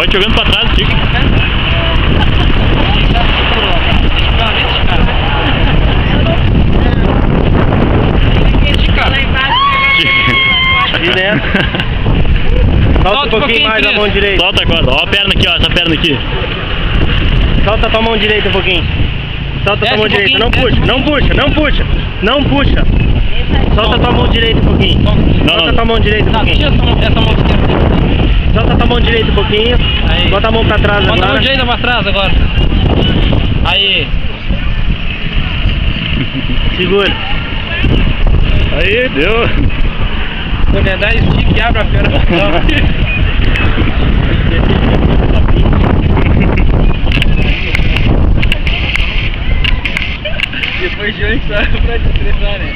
Pode jogando pra trás, Chico. E dentro. Solta um pouquinho mais a mão direita. Solta agora. Ó a perna aqui, ó. Essa perna aqui. Solta tua mão direita um pouquinho. Solta tua mão direita. Não desce puxa, não puxa, não puxa. Não puxa. Solta tua mão direita um pouquinho. Solta tua mão direita um pouquinho. Essa mão esquerda. Solta tua mão direita um pouquinho. Aí. Bota a mão pra trás Bota a agora. mão direita pra trás agora. Aí. Segura. Aí, deu. Quando é dar estica e abre a perna. Depois de onde sai pra te estressar, né?